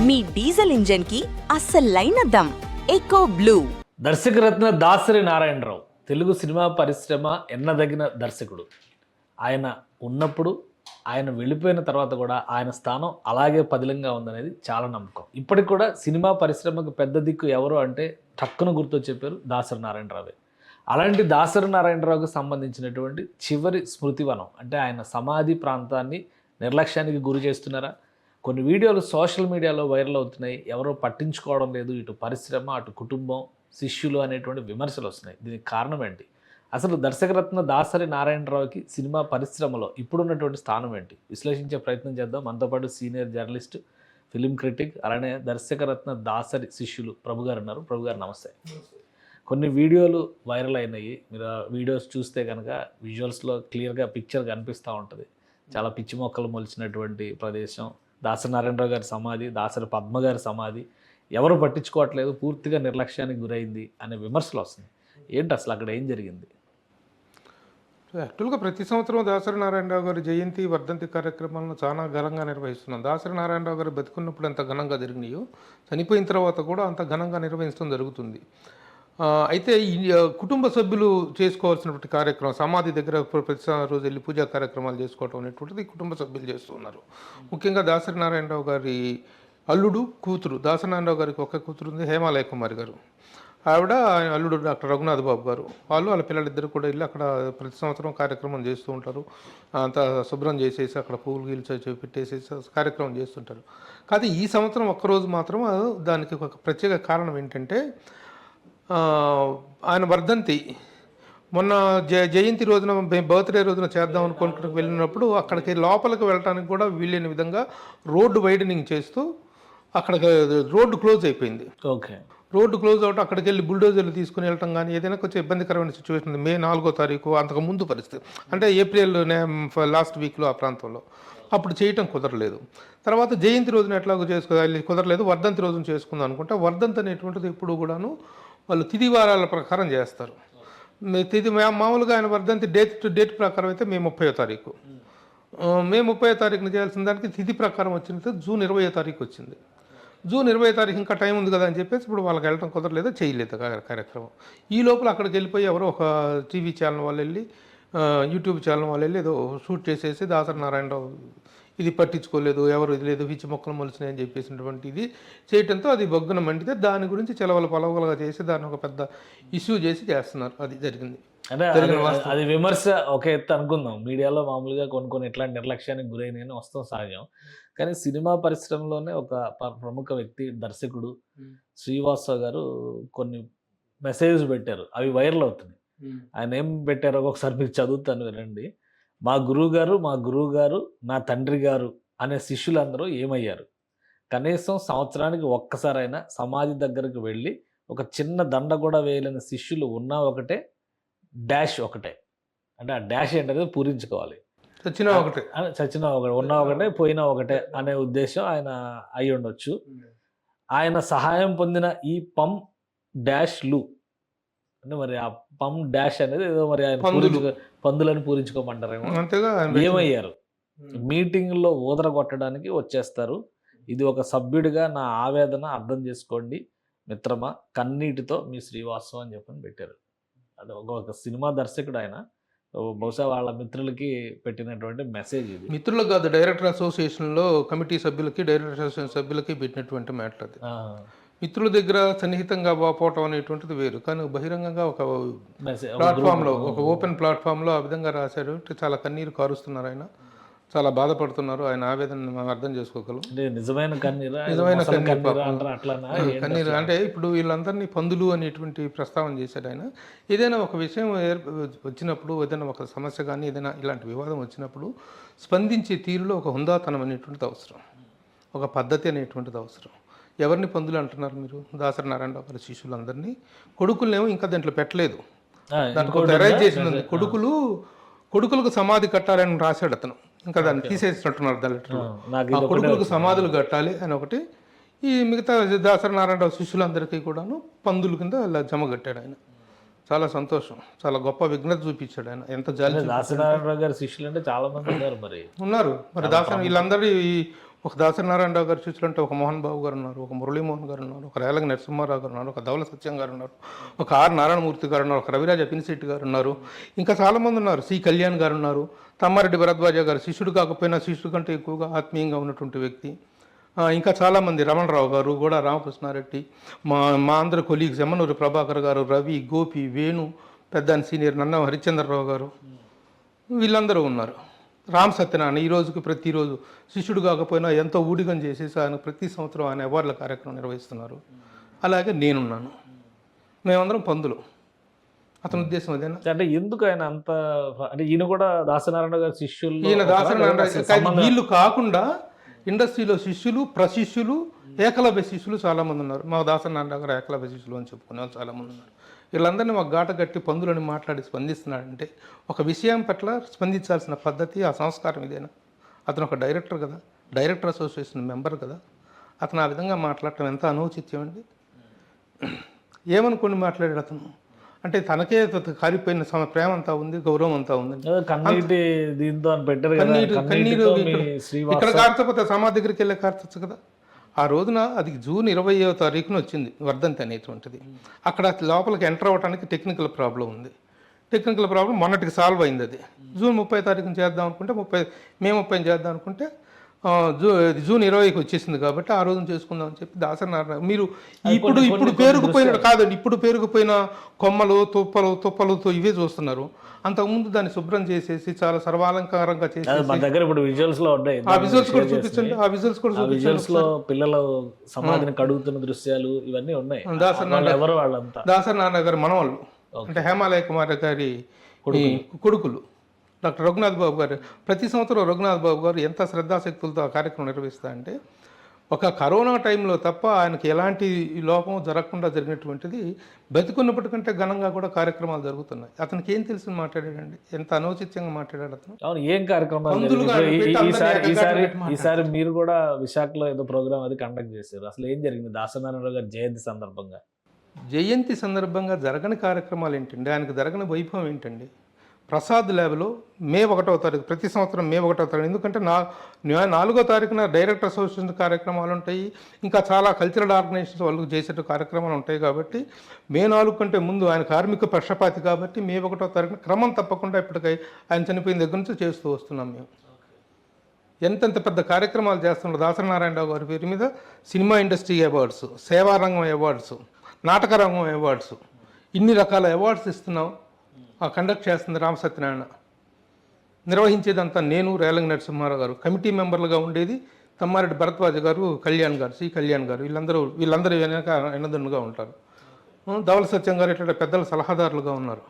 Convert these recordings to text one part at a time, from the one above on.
మీ diesel engine కి అస్సలైన దమ్ ఎకో బ్లూ. దర్శకరత్న దాసరి నారాయణరావు తెలుగు సినిమా పరిశ్రమ ఎన్నదగిన దర్శకుడు. ఆయన ఉన్నప్పుడు, ఆయన వెళ్ళిపోయిన తర్వాత కూడా ఆయన స్థానం అలాగే పదిలంగా ఉందనేది చాలా నమ్మకం. ఇప్పటికి కూడా సినిమా పరిశ్రమకు పెద్ద దిక్కు ఎవరు అంటే టక్కున గుర్తొచ్చే పేరు దాసరి నారాయణరావే. అలాంటి దాసరి నారాయణరావుకు సంబంధించినటువంటి చివరి స్మృతివనం అంటే ఆయన సమాధి ప్రాంతాన్ని నిర్లక్ష్యానికి గురి చేస్తున్నారా? కొన్ని వీడియోలు సోషల్ మీడియాలో వైరల్ అవుతున్నాయి. ఎవరో పట్టించుకోవడం లేదు, ఇటు పరిశ్రమ అటు కుటుంబం శిష్యులు అనేటువంటి విమర్శలు వస్తున్నాయి. దీనికి కారణం ఏంటి? అసలు దర్శకరత్న దాసరి నారాయణరావుకి సినిమా పరిశ్రమలో ఇప్పుడున్నటువంటి స్థానం ఏంటి విశ్లేషించే ప్రయత్నం చేద్దాం. మనతో పాటు సీనియర్ జర్నలిస్ట్, ఫిలిం క్రిటిక్, అలానే దర్శకరత్న దాసరి శిష్యులు ప్రభు గారు ఉన్నారు. ప్రభు గారు నమస్తే. కొన్ని వీడియోలు వైరల్ అయినాయి. మీరు ఆ వీడియోస్ చూస్తే కనుక విజువల్స్లో క్లియర్గా పిక్చర్ కనిపిస్తూ ఉంటుంది. చాలా పిచ్చి మొక్కలు మొలిచినటువంటి ప్రదేశం, దాసరి నారాయణరావు గారి సమాధి, దాసరి పద్మ గారి సమాధి, ఎవరు పట్టించుకోవట్లేదు, పూర్తిగా నిర్లక్ష్యానికి గురైంది అనే విమర్శలు వస్తున్నాయి. ఏంటి అసలు అక్కడ ఏం జరిగింది? యాక్చువల్గా ప్రతి సంవత్సరం దాసరి నారాయణరావు గారి జయంతి, వర్ధంతి కార్యక్రమాలను చాలా ఘనంగా నిర్వహిస్తున్నాం. దాసరి నారాయణరావు గారు బతుకున్నప్పుడు ఎంత ఘనంగా జరిగినాయో చనిపోయిన తర్వాత కూడా అంత ఘనంగా నిర్వహించడం జరుగుతుంది. అయితే ఈ కుటుంబ సభ్యులు చేసుకోవాల్సినటువంటి కార్యక్రమం, సమాధి దగ్గర ప్రతి రోజు వెళ్ళి పూజా కార్యక్రమాలు చేసుకోవటం అనేటువంటిది కుటుంబ సభ్యులు చేస్తున్నారు. ముఖ్యంగా దాసరి నారాయణరావు గారి అల్లుడు, కూతురు, దాసరి నారాయణరావు గారికి ఒక కూతురు ఉంది, హేమాలయ కుమారి గారు. ఆవిడ, అల్లుడు డాక్టర్ రఘునాథ్ బాబు గారు, వాళ్ళ పిల్లలిద్దరు కూడా వెళ్ళి అక్కడ ప్రతి సంవత్సరం కార్యక్రమం చేస్తూ ఉంటారు. అంతా శుభ్రం చేసేసి అక్కడ పువ్వులు గీల్చి పెట్టేసేసి కార్యక్రమం చేస్తుంటారు. కానీ ఈ సంవత్సరం ఒక్కరోజు మాత్రం దానికి ఒక ప్రత్యేక కారణం ఏంటంటే, ఆయన వర్ధంతి మొన్న జయంతి రోజున, బర్త్డే రోజున చేద్దాం అనుకుంటూ వెళ్ళినప్పుడు అక్కడికి లోపలికి వెళ్ళడానికి కూడా వీలైన విధంగా రోడ్డు వైడనింగ్ చేస్తూ అక్కడ రోడ్డు క్లోజ్ అయిపోయింది. ఓకే, రోడ్డు క్లోజ్ అవటం, అక్కడికి వెళ్ళి బుల్డోజర్లు తీసుకుని వెళ్ళటం కానీ ఏదైనా కొంచెం ఇబ్బందికరమైన సిచ్యువేషన్ ఉంది. మే 4వ తారీఖు అంతకు ముందు పరిస్థితి, అంటే ఏప్రిల్ లాస్ట్ వీక్లో ఆ ప్రాంతంలో అప్పుడు చేయటం కుదరలేదు. తర్వాత జయంతి రోజున ఎట్లాగో చేసుకోవాలి, కుదరలేదు. వర్ధంతి రోజున చేసుకుందాం అనుకుంటే, వర్ధంతి అనేటువంటిది ఎప్పుడు కూడాను వాళ్ళు తిథి వారాల ప్రకారం చేస్తారు. తిథి మామూలుగా ఆయన వర్ధంతి డేట్ ప్రకారం అయితే మే 30వ తారీఖు, మే 30వ తారీఖున చేయాల్సిన దానికి తిథి ప్రకారం వచ్చినట్టు జూన్ 20వ తారీఖు వచ్చింది. జూన్ 20వ తారీఖు ఇంకా టైం ఉంది కదా అని చెప్పేసి ఇప్పుడు వాళ్ళకి వెళ్ళడం కుదరలేదు, చేయలేదు కార్యక్రమం. ఈ లోపల అక్కడికి వెళ్ళిపోయి ఎవరో ఒక టీవీ ఛానల్ వాళ్ళు వెళ్ళి, యూట్యూబ్ ఛానల్ వాళ్ళు వెళ్ళి ఏదో షూట్ చేసేసి దాసరి నారాయణరావు ఇది పట్టించుకోలేదు, ఎవరు ఇది లేదు, పిచ్చి మొక్కలు మొలిచినాయి అని చెప్పేసినటువంటి ఇది చేయటంతో అది బొగ్గున మండితే దాని గురించి చెలవల పొలవలుగా చేసి దాన్ని ఒక పెద్ద ఇష్యూ చేసి చేస్తున్నారు. అది జరిగింది. అంటే అది విమర్శ ఒక ఎత్తు అనుకుందాం. మీడియాలో మామూలుగా కొన్ని ఇట్లాంటి నిర్లక్ష్యానికి గురైన వస్తాం సహజం. కానీ సినిమా పరిశ్రమలోనే ఒక ప్రముఖ వ్యక్తి, దర్శకుడు శ్రీవాస్తవ్ గారు కొన్ని మెసేజ్ పెట్టారు. అవి వైరల్ అవుతున్నాయి. ఆయన ఏం పెట్టారో ఒకసారి మీకు చదువుతాను, వినండి. మా గురువు గారు నా తండ్రి గారు అనే శిష్యులందరూ ఏమయ్యారు? కనీసం సంవత్సరానికి ఒక్కసారైనా సమాధి దగ్గరకు వెళ్ళి ఒక చిన్న దండ కూడా వేయలేని శిష్యులు ఉన్నా ఒకటే, డాష్ ఒకటే. అంటే ఆ డాష్ ఏంటనేది పూరించుకోవాలి. చచ్చినా ఒకటే, ఉన్నా ఒకటే, పోయినా ఒకటే అనే ఉద్దేశం ఆయన అయి ఉండొచ్చు. ఆయన సహాయం పొందిన ఈ పమ్ డాష్లు అంటే మరి ఆ పమ్ డాష్ అనేది ఏదో మరి ఆయన పందులని పూరించుకోమంటారేమో. ఏమయ్యారు? మీటింగ్లో ఊదర కొట్టడానికి వచ్చేస్తారు. ఇది ఒక సభ్యుడిగా నా ఆవేదన అర్థం చేసుకోండి మిత్రమా, కన్నీటితో మీ శ్రీవాస్తవం అని చెప్పని పెట్టారు. అది ఒక సినిమా దర్శకుడు ఆయన, బహుశా వాళ్ళ మిత్రులకి పెట్టినటువంటి మెసేజ్ ఇది. మిత్రులకు కాదు, డైరెక్టర్ అసోసియేషన్లో కమిటీ సభ్యులకి, డైరెక్టర్ అసోసియేషన్ సభ్యులకి పెట్టినటువంటి మ్యాటర్ అది. మిత్రుల దగ్గర సన్నిహితంగా పోవటం అనేటువంటిది వేరు, కానీ బహిరంగంగా ఒక ప్లాట్ఫామ్లో, ఒక ఓపెన్ ప్లాట్ఫామ్లో ఆ విధంగా రాశారు. చాలా కన్నీరు కారుస్తున్నారు ఆయన, చాలా బాధపడుతున్నారు. ఆయన ఆవేదన మనం అర్థం చేసుకోగలం. నిజమైన కన్నీరు అంటే ఇప్పుడు వీళ్ళందరినీ పందులు అనేటువంటి ప్రస్తావన చేశాడు ఆయన. ఏదైనా ఒక విషయం వచ్చినప్పుడు, ఏదైనా ఒక సమస్య కానీ ఏదైనా ఇలాంటి వివాదం వచ్చినప్పుడు స్పందించే తీరులో ఒక హుందాతనం అనేటువంటిది అవసరం, ఒక పద్ధతి అనేటువంటిది అవసరం. ఎవరిని పందులు అంటున్నారు మీరు? దాసరి నారాయణరావు గారి శిష్యులందరినీ. కొడుకులనేమో ఇంకా దాంట్లో పెట్టలేదు, దాంట్లో ఎరైజ్ చేసింది. కొడుకులకు సమాధి కట్టాలని రాశాడు అతను, ఇంకా దాన్ని తీసేసినట్టున్నారు. దాంట్లో కొడుకులకు సమాధులు కట్టాలి అని ఒకటి, ఈ మిగతా దాసరి నారాయణరావు శిష్యులందరికీ కూడాను పందుల కింద అలా జమ కట్టాడు ఆయన. చాలా సంతోషం, చాలా గొప్ప విఘ్నత చూపించాడు ఆయన. ఎంత జాలి. దాసరి నారాయణరావు గారి శిష్యులు అంటే చాలా మంది ఉన్నారు. మరి దాసరి వీళ్ళందరూ ఒక దాసరి నారాయణరావు గారు చూసినట్టే ఒక మోహన్ బాబు గారు ఉన్నారు, ఒక మురళీమోహన్ గారు ఉన్నారు, ఒక రేలంగి నరసింహారావు గారు ఉన్నారు, ఒక ధవల సత్యం గారు ఉన్నారు, ఒక ఆర్ నారాయణమూర్తి గారు ఉన్నారు, ఒక రవిరాజ పినిశెట్టి గారు ఉన్నారు, ఇంకా చాలామంది ఉన్నారు. సి కళ్యాణ్ గారు ఉన్నారు, తమ్మారెడ్డి భరద్వాజ గారు శిష్యుడు కాకపోయినా శిష్యుడు కంటే ఎక్కువగా ఆత్మీయంగా ఉన్నటువంటి వ్యక్తి. ఇంకా చాలామంది, రమణరావు గారు, కూడా రామకృష్ణారెడ్డి, మా అందరి కొలీగ్స్ ఎమ్మనూరి ప్రభాకర్ గారు, రవి, గోపి, వేణు, పెద్దాని సీనియర్ నన్న హరిశ్చంద్రరావు గారు, వీళ్ళందరూ ఉన్నారు. రామ్ సత్యనారాయణ ఈ రోజుకి ప్రతిరోజు శిష్యుడు కాకపోయినా ఎంతో ఊడిగం చేసేసి ఆయన ప్రతి సంవత్సరం ఆయన అవార్డుల కార్యక్రమం నిర్వహిస్తున్నారు. అలాగే నేనున్నాను. మేమందరం పందులు. అతని ఉద్దేశం అదేనా? అంటే ఎందుకు ఆయన అంత, అంటే ఈయన కూడా దాసనారాయణ గారి శిష్యులు, ఈయన దాసనారాయణ వీళ్ళు కాకుండా ఇండస్ట్రీలో శిష్యులు, ప్రశిష్యులు, ఏకలవ్య శిష్యులు చాలామంది ఉన్నారు. మా దాసనారాయణ గారు ఏకలవ్య శిష్యులు అని చెప్పుకునే వాళ్ళు చాలామంది ఉన్నారు. వీళ్ళందరినీ మాకు గాట గట్టి పందులని మాట్లాడి స్పందిస్తున్నాడంటే ఒక విషయం పట్ల స్పందించాల్సిన పద్ధతి, ఆ సంస్కారం ఇదేనా? అతను ఒక డైరెక్టర్ కదా, డైరెక్టర్ అసోసియేషన్ మెంబర్ కదా, అతను ఆ విధంగా మాట్లాడటం ఎంత అనౌచిత్యం అండి. ఏమనుకోని మాట్లాడాడు అతను. అంటే తనకే కారిపోయిన ప్రేమ అంతా ఉంది, గౌరవం అంతా ఉంది. కన్నీరు ఇక్కడ కార్చకపోతే సమాధి దగ్గరికి వెళ్ళే కార్చచ్చు కదా. ఆ రోజున అది జూన్ 20వ తారీఖున వచ్చింది వర్ధంతి అనేటువంటిది. అక్కడ లోపలికి ఎంటర్ అవ్వడానికి టెక్నికల్ ప్రాబ్లం ఉంది. టెక్నికల్ ప్రాబ్లం మొన్నటికి సాల్వ్ అయింది. అది జూన్ 30 తారీఖున చేద్దాం అనుకుంటే మే 30 చేద్దాం అనుకుంటే జూన్ 20కి వచ్చేసింది కాబట్టి ఆ రోజున చేసుకుందాం అని చెప్పి దాసనారాయణ మీరు ఇప్పుడు పేరుకుపోయిన కాదండి, ఇప్పుడు పేరుకుపోయిన కొమ్మలు తుప్పలతో ఇవే చూస్తున్నారు. అంతకుముందు దాన్ని శుభ్రం చేసేసి చాలా సర్వాలంకారంగా చేసి ఆ విజువల్స్ కూడా చూపించండి. ఆ విజువల్స్ కూడా చూపించండి. పిల్లలు సమాధిని కడుగుతున్న దృశ్యాలు ఇవన్నీ ఉన్నాయి. దాసరి నారాయణ గారు మనవాళ్ళు, అంటే హేమాలయ కుమార్ గారి కొడుకులు డాక్టర్ రఘునాథ్ బాబు గారు. ప్రతి సంవత్సరం రఘునాథ్ బాబు గారు ఎంత శ్రద్ధాశక్తులతో ఆ కార్యక్రమం నిర్వహిస్తా అంటే ఒక కరోనా టైంలో తప్ప ఆయనకి ఎలాంటి లోపం జరగకుండా జరిగినటువంటిది బతికున్నప్పటికంటే ఘనంగా కూడా కార్యక్రమాలు జరుగుతున్నాయి. అతనికి ఏం తెలిసి మాట్లాడాడండి, ఎంత అనౌచిత్యంగా మాట్లాడాడు అతను. అవును, ఏం కార్యక్రమాలు? ఈసారి మీరు కూడా విశాఖలో ఏదో ప్రోగ్రామ్ అది కండక్ట్ చేశారు. అసలు ఏం జరిగింది దాసనారాయణ గారి జయంతి సందర్భంగా? జయంతి సందర్భంగా జరగని కార్యక్రమాలు ఏంటండి, ఆయనకు జరగని వైభవం ఏంటండి? ప్రసాద్ ల్యాబ్లో మే 1వ తారీఖు, ప్రతి సంవత్సరం మే 1వ తారీఖు, ఎందుకంటే 4వ తారీఖున డైరెక్టర్ అసోసియేషన్ కార్యక్రమాలు ఉంటాయి, ఇంకా చాలా కల్చరల్ ఆర్గనైజేషన్స్ వాళ్ళు చేసే కార్యక్రమాలు ఉంటాయి. కాబట్టి మే 4 కంటే ముందు ఆయన కార్మిక పక్షపాతి కాబట్టి మే 1వ తారీఖున క్రమం తప్పకుండా ఇప్పటికై ఆయన చనిపోయిన దగ్గర నుంచి చేస్తూ వస్తున్నాం. మేము ఎంతెంత పెద్ద కార్యక్రమాలు చేస్తున్నారు. దాసరి నారాయణరావు గారి పేరు మీద సినిమా ఇండస్ట్రీ అవార్డ్స్, సేవారంగం అవార్డ్స్, నాటకరంగం అవార్డ్స్, ఇన్ని రకాల అవార్డ్స్ ఇస్తున్నాం. కండక్ట్ చేస్తుంది రామ సత్యనారాయణ, నిర్వహించేదంతా నేను, రేలంగి నరసింహారావు గారు. కమిటీ మెంబర్లుగా ఉండేది తమ్మారెడ్డి భరద్వాజ గారు, కళ్యాణ్ గారు, సి కళ్యాణ్ గారు, వీళ్ళందరూ వెనక ఎన్నదన్నుగా ఉంటారు. ధవల సత్యం గారు ఇట్లా పెద్దల సలహాదారులుగా ఉన్నారు.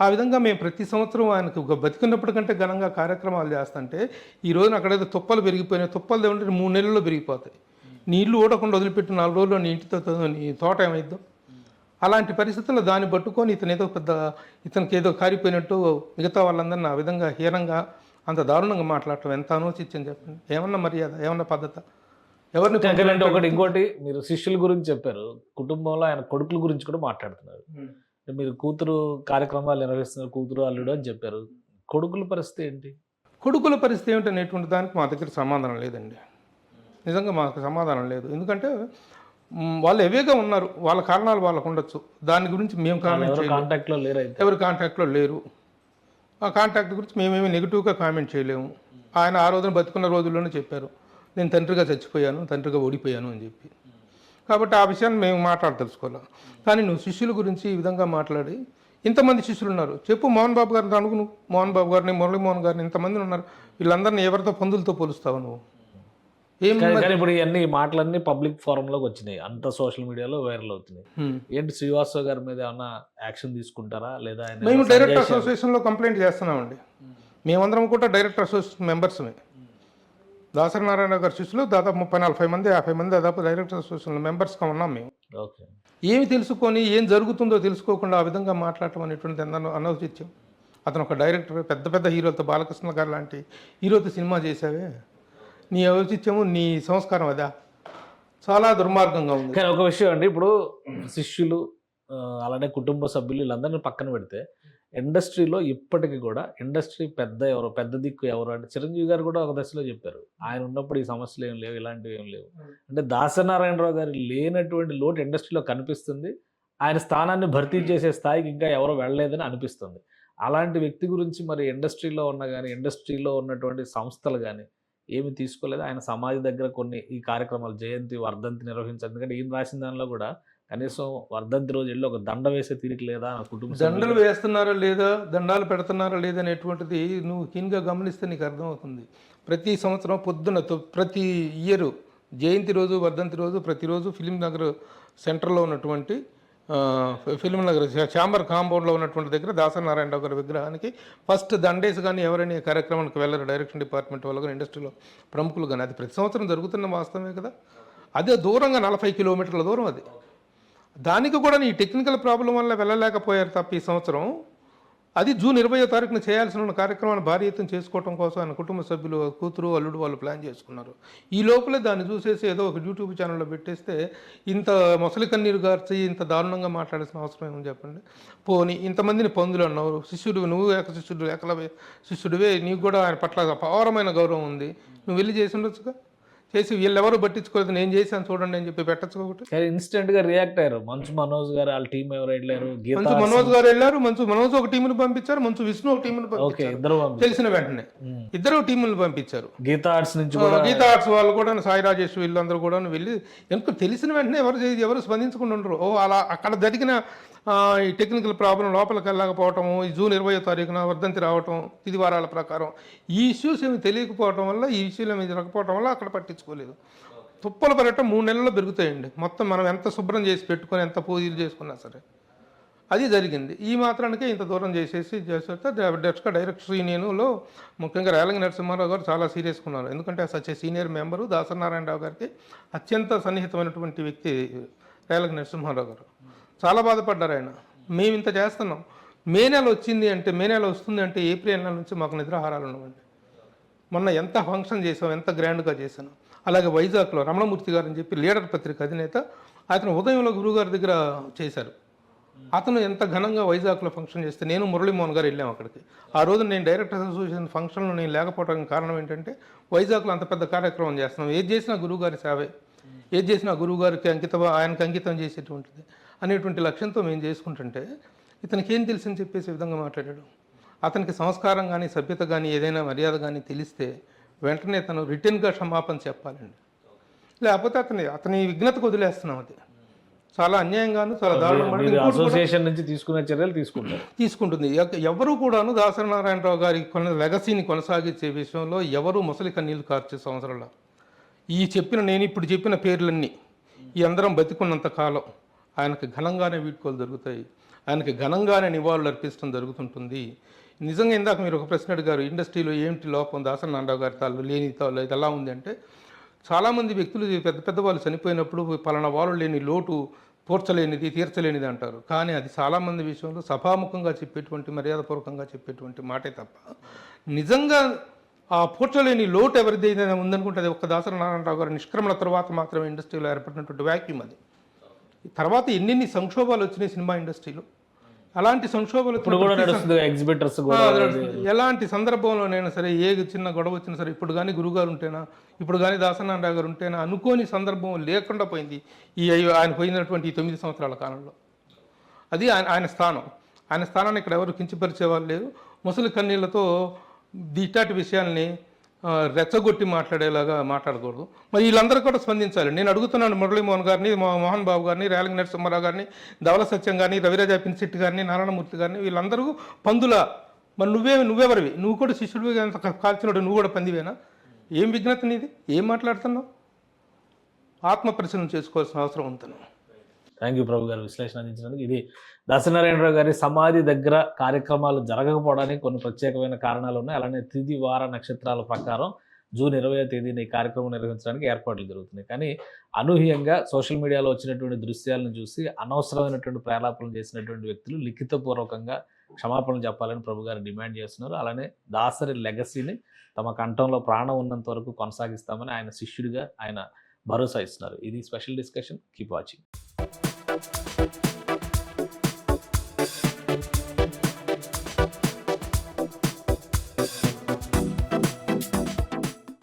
ఆ విధంగా మేము ప్రతి సంవత్సరం ఆయనకు బతికినప్పటికంటే ఘనంగా కార్యక్రమాలు చేస్తుంటే ఈ రోజున అక్కడైతే తుప్పలు పెరిగిపోయినాయి. తుప్పలు ఏమంటే 3 నెలల్లో పెరిగిపోతాయి. నీళ్లు ఊడకుండా వదిలిపెట్టి 4 రోజుల్లో నీ ఇంటితో నీ తోట ఏమైద్దాం? అలాంటి పరిస్థితుల్లో దాన్ని పట్టుకొని ఇతనికి ఏదో కారిపోయినట్టు మిగతా వాళ్ళందరినీ ఆ విధంగా హీనంగా అంత దారుణంగా మాట్లాడటం ఎంత అనౌచిత్యం చెప్పండి. ఏమన్నా మర్యాద, ఏమన్నా పద్ధత? ఎవరిని ఒకటి ఇంకోటి, మీరు శిష్యుల గురించి చెప్పారు, కుటుంబంలో ఆయన కొడుకుల గురించి కూడా మాట్లాడుతున్నారు. మీరు కూతురు కార్యక్రమాలు నిర్వహిస్తున్నారు, కూతురు అల్లుడు అని చెప్పారు. కొడుకుల పరిస్థితి ఏంటి? కొడుకుల పరిస్థితి ఏమిటి అనేటువంటి దానికి మా దగ్గర సమాధానం లేదండి. నిజంగా మాకు సమాధానం లేదు. ఎందుకంటే వాళ్ళు ఎవేగా ఉన్నారు, వాళ్ళ కారణాలు వాళ్ళకు ఉండొచ్చు. దాని గురించి మేము కాంటాక్ట్లో లేరు, ఎవరు కాంటాక్ట్లో లేరు. ఆ కాంటాక్ట్ గురించి మేమేమి నెగిటివ్గా కామెంట్ చేయలేము. ఆయన ఆ రోజున బతుకున్న రోజుల్లోనే చెప్పారు, నేను తండ్రిగా చచ్చిపోయాను, తండ్రిగా ఓడిపోయాను అని చెప్పి. కాబట్టి ఆ విషయాన్ని మేము తెలుసుకోవాలి. కానీ నువ్వు శిష్యుల గురించి ఈ విధంగా మాట్లాడి, ఇంతమంది శిష్యులు ఉన్నారు చెప్పు. మోహన్ బాబు గారిని అడుగు నువ్వు, మోహన్ బాబు గారిని, మురళీమోహన్ గారిని, ఇంతమంది ఉన్నారు. వీళ్ళందరినీ ఎవరితో పందులతో పోలుస్తావు నువ్వు? ఇప్పుడు ఇవన్నీ మాటలన్నీ పబ్లిక్ ఫోరంలోకి వచ్చినాయి, అంత సోషల్ మీడియాలో వైరల్ అవుతున్నాయి. ఏంటి శ్రీవాసవ్ గారి మీద ఏమన్నా యాక్షన్ తీసుకుంటారా లేదా? మేము డైరెక్టర్ అసోసియేషన్లో కంప్లైంట్ చేస్తున్నామండి. మేమందరం కూడా డైరెక్టర్ అసోసియేషన్ మెంబర్స్మే. దాసరి నారాయణ గారి శిష్యులు దాదాపు 30-40 మంది, 50 మంది దాదాపు డైరెక్టర్ అసోసియేషన్ మెంబర్స్గా ఉన్నాం మేము. ఏమి తెలుసుకొని ఏం జరుగుతుందో తెలుసుకోకుండా ఆ విధంగా మాట్లాడటం అనేటువంటి అనౌచిత్యం. అతను ఒక డైరెక్టర్, పెద్ద పెద్ద హీరోలతో, బాలకృష్ణ గారు లాంటి హీరోతో సినిమా చేసావే, నీ ఔచిత్యము, నీ సంస్కారం అదా? చాలా దుర్మార్గంగా ఉంది. కానీ ఒక విషయం అండి, ఇప్పుడు శిష్యులు అలానే కుటుంబ సభ్యులు వీళ్ళందరినీ పక్కన పెడితే ఇండస్ట్రీలో ఇప్పటికి కూడా ఇండస్ట్రీ పెద్ద దిక్కు ఎవరు అంటే చిరంజీవి గారు కూడా ఒక దశలో చెప్పారు. ఆయన ఉన్నప్పుడు ఈ సమస్యలు ఏం లేవు, ఇలాంటివి ఏం లేవు. అంటే దాసనారాయణరావు గారు లేనటువంటి లోటు ఇండస్ట్రీలో కనిపిస్తుంది. ఆయన స్థానాన్ని భర్తీ చేసే స్థాయికి ఇంకా ఎవరు వెళ్ళలేదని అనిపిస్తుంది. అలాంటి వ్యక్తి గురించి మరి ఇండస్ట్రీలో ఉన్న గాని, ఇండస్ట్రీలో ఉన్నటువంటి సంస్థలు గాని ఏమి తీసుకోలేదు. ఆయన సమాధి దగ్గర కొన్ని ఈ కార్యక్రమాలు జయంతి, వర్ధంతి నిర్వహించారు. ఎందుకంటే ఈయన రాసిన దానిలో కూడా కనీసం వర్ధంతి రోజు వెళ్ళి ఒక దండ వేసే తీరిక లేదా ఆ కుటుంబ దండలు వేస్తున్నారా లేదా, దండాలు పెడుతున్నారా లేదా అనేటువంటిది నువ్వు కీన్గా గమనిస్తే నీకు అర్థమవుతుంది. ప్రతి సంవత్సరం పొద్దున ప్రతి ఇయర్ జయంతి రోజు, వర్ధంతి రోజు, ప్రతిరోజు ఫిలిం నగర్ సెంటర్లో ఉన్నటువంటి ఫిలిం నగర్ ఛాంబర్ కాంపౌండ్లో ఉన్నటువంటి దగ్గర దాసనారాయణరావు గారి విగ్రహానికి ఫస్ట్ దండేసి కానీ ఎవరైనా ఈ కార్యక్రమానికి వెళ్ళరు, డైరెక్షన్ డిపార్ట్మెంట్ వాళ్ళు కానీ, ఇండస్ట్రీలో ప్రముఖులు కానీ. అది ప్రతి సంవత్సరం జరుగుతున్న వాస్తవమే కదా. అదే దూరంగా 40 కిలోమీటర్ల దూరం అది. దానికి కూడా ఈ టెక్నికల్ ప్రాబ్లం వల్ల వెళ్ళలేకపోయారు తప్ప ఈ సంవత్సరం. అది జూన్ 20వ తారీఖున చేయాల్సిన కార్యక్రమాన్ని భారీ ఎత్తున చేసుకోవడం కోసం ఆయన కుటుంబ సభ్యులు, కూతురు, అల్లుడు వాళ్ళు ప్లాన్ చేసుకున్నారు. ఈ లోపలే దాన్ని చూసేసి ఏదో ఒక యూట్యూబ్ ఛానల్లో పెట్టేస్తే ఇంత మొసలి కన్నీరు గార్చి ఇంత దారుణంగా మాట్లాడాల్సిన అవసరం ఏమని చెప్పండి. పోనీ ఇంతమందిని పందులు అన్నావు, శిష్యుడు నువ్వు శిష్యుడు ఏకలవ్య శిష్యుడివే, నీకు కూడా ఆయన పట్ల అపారమైన గౌరవం ఉంది, నువ్వు వెళ్ళి చేసి ఉండొచ్చుగా. చేసి వీళ్ళెవరు పట్టించుకోలేదు, నేను చేశాను చూడండి అని చెప్పి పెట్టచ్చు ఒకటి. ఇన్స్టెంట్ గా రియాక్ట్ అయ్యారు. మంచు మనోజ్ గారు వాళ్ళ టీం ఎవరు వెళ్ళారు, మంచు మనోజ్ గారు వెళ్ళారు. మంచు మనోజ్ ఒక టీంను పంపించారు, మంచు విష్ణు ఒక టీంను పంపించారు. తెలిసిన వెంటనే ఇద్దరు టీములు పంపించారు. గీతా ఆర్ట్స్ నుంచి గీతా ఆర్ట్స్ వాళ్ళు కూడా, సాయి రాజేష్ వీళ్ళందరూ కూడా వెళ్ళి ఎందుకు తెలిసిన వెంటనే ఎవరు స్పందించకుండా ఉండరు. అలా అక్కడ జరిగిన ఈ టెక్నికల్ ప్రాబ్లం లోపలికి వెళ్ళకపోవటము, ఈ జూన్ 20వ తారీఖున వర్ధంతి రావటం, ఇది వారాల ప్రకారం ఈ ఇష్యూస్ ఏమి తెలియకపోవటం వల్ల, ఈ ఇష్యూలు ఏమి జరగకపోవటం వల్ల అక్కడ పట్టించుకోలేదు. తుప్పలు పడటం 3 నెలల్లో పెరుగుతాయండి. మొత్తం మనం ఎంత శుభ్రం చేసి పెట్టుకొని, ఎంత పూజలు చేసుకున్నా సరే అది జరిగింది. ఈ మాత్రానికే ఇంత దూరం చేసేస్తే డైరెక్టర్ యూనియన్లో ముఖ్యంగా రేలంగి నరసింహారావు గారు చాలా సీరియస్గా ఉన్నారు. ఎందుకంటే సచ్ సీనియర్ మెంబరు దాసనారాయణరావు గారికి అత్యంత సన్నిహితమైనటువంటి వ్యక్తి రేలంగి నరసింహారావు గారు. చాలా బాధపడ్డారు ఆయన. మేము ఇంత చేస్తున్నాం, మే నెల వచ్చింది అంటే, మే నెల వస్తుంది అంటే ఏప్రిల్ నెల నుంచి మాకు నిద్రాహారాలు ఉండవండి. మొన్న ఎంత ఫంక్షన్ చేసాం, ఎంత గ్రాండ్గా చేశాను. అలాగే వైజాగ్లో రమణమూర్తి గారు అని చెప్పి లీడర్ పత్రిక అధినేత, అతను ఉదయంలో గురువుగారి దగ్గర చేశారు. అతను ఎంత ఘనంగా వైజాగ్లో ఫంక్షన్ చేస్తే నేను మురళీమోహన్ గారు వెళ్ళాం అక్కడికి. ఆ రోజు నేను డైరెక్టర్స్ అసోసియేషన్ ఫంక్షన్లో నేను లేకపోవడానికి కారణం ఏంటంటే, వైజాగ్లో అంత పెద్ద కార్యక్రమం చేస్తున్నాం, ఏది చేసినా గురువుగారి సేవే, ఏది చేసినా గురువుగారికి ఆయనకు అంకితం చేసేటువంటిది అనేటువంటి లక్ష్యంతో మేము చేసుకుంటుంటే, ఇతనికి ఏం తెలుసని చెప్పేసి విధంగా మాట్లాడాడు. అతనికి సంస్కారం కానీ, సభ్యత కానీ, ఏదైనా మర్యాద కానీ తెలిస్తే వెంటనే తను రిటర్న్గా క్షమాపణ చెప్పాలండి. లేకపోతే అతని విఘ్నతకు వదిలేస్తున్నాం. అది చాలా అన్యాయంగాను, చాలా అసోసియేషన్ నుంచి తీసుకునే చర్యలు తీసుకుంటుంది. ఎవరు కూడాను దాసనారాయణరావు గారి లెగసీని కొనసాగించే విషయంలో ఎవరు ముసలి కన్నీళ్లు కార్చే సంవత్సరంలో నేను ఇప్పుడు చెప్పిన పేర్లన్నీ ఈ అందరం బతికున్నంత కాలం ఆయనకు ఘనంగానే వీడ్కోలు జరుగుతాయి, ఆయనకి ఘనంగానే నివాళులు అర్పించడం జరుగుతుంటుంది. నిజంగా ఇందాక మీరు ఒక ప్రశ్న అడిగారు, ఇండస్ట్రీలో ఏమిటి లోపం దాసనారాయణరావు గారి తాళ్ళు లేని తాళ్ళు ఇది ఎలా ఉంది అంటే, చాలామంది వ్యక్తులు పెద్ద వాళ్ళు చనిపోయినప్పుడు పలానా వాళ్ళు లేని లోటు పూడ్చలేనిది, తీర్చలేనిది అంటారు. కానీ అది చాలామంది విషయంలో సభాముఖంగా చెప్పేటువంటి, మర్యాదపూర్వకంగా చెప్పేటువంటి మాటే తప్ప, నిజంగా ఆ పూడ్చలేని లోటు ఎవరిది ఏదైనా ఉందనుకుంటే అది ఒక్క దాసనారాయణరావు గారి నిష్క్రమణ తర్వాత మాత్రమే ఇండస్ట్రీలో ఏర్పడినటువంటి వ్యాక్యూమ్ అది. తర్వాత ఎన్ని సంక్షోభాలు వచ్చినాయి సినిమా ఇండస్ట్రీలో. అలాంటి సంక్షోభాలు ఎలాంటి సందర్భంలోనైనా సరే, ఏ చిన్న గొడవ వచ్చినా సరే, ఇప్పుడు కానీ గురుగారు ఉంటేనా, ఇప్పుడు కానీ దాసనారాయణరావు గారు ఉంటేనా అనుకోని సందర్భం లేకుండా పోయింది ఆయన పోయినటువంటి ఈ 9 సంవత్సరాల కాలంలో. అది ఆయన స్థానం. ఆయన స్థానాన్ని ఇక్కడ ఎవరు కించపరిచే వాళ్ళు లేరు. ముసలి కన్నీళ్లతో ఇట్లాంటి విషయాల్ని రెచ్చగొట్టి మాట్లాడేలాగా మాట్లాడకూడదు. మరి వీళ్ళందరూ కూడా స్పందించాలి. నేను అడుగుతున్నాను మురళీమోహన్ గారిని, మోహన్ బాబు గారిని, రేలంగి నరసింహారావు గారిని, ధవల సత్యం గారిని, రవిరాజా పిన్సిట్టి గారిని, నారాయణమూర్తి గారిని, వీళ్ళందరూ పందుల. మరి నువ్వెవరివి? నువ్వు కూడా శిష్యుడివి కాల్చినోడు, నువ్వు కూడా పందివేనా? ఏం విఘ్నత నీది? ఏం మాట్లాడుతున్నావు? ఆత్మ పరిశీలన చేసుకోవాల్సిన అవసరం ఉంటుంది. థ్యాంక్ యూ ప్రభు గారు విశ్లేషణ అందించినందుకు. ఇది దాసనారాయణరావు గారి సమాధి దగ్గర కార్యక్రమాలు జరగకపోవడానికి కొన్ని ప్రత్యేకమైన కారణాలు ఉన్నాయి. అలానే తిథి వార నక్షత్రాల ప్రకారం జూన్ 20వ తేదీన ఈ కార్యక్రమం నిర్వహించడానికి ఏర్పాట్లు జరుగుతున్నాయి. కానీ అనూహ్యంగా సోషల్ మీడియాలో వచ్చినటువంటి దృశ్యాలను చూసి అనవసరమైనటువంటి ప్రేలాపనలు చేసినటువంటి వ్యక్తులు లిఖితపూర్వకంగా క్షమాపణలు చెప్పాలని ప్రభు గారు డిమాండ్ చేస్తున్నారు. అలానే దాసరి లెగసీని తమ కంఠంలో ప్రాణం ఉన్నంత వరకు కొనసాగిస్తామని ఆయన శిష్యుడిగా ఆయన భరోసా ఇస్తున్నారు. ఇది స్పెషల్ డిస్కషన్. Keep watching.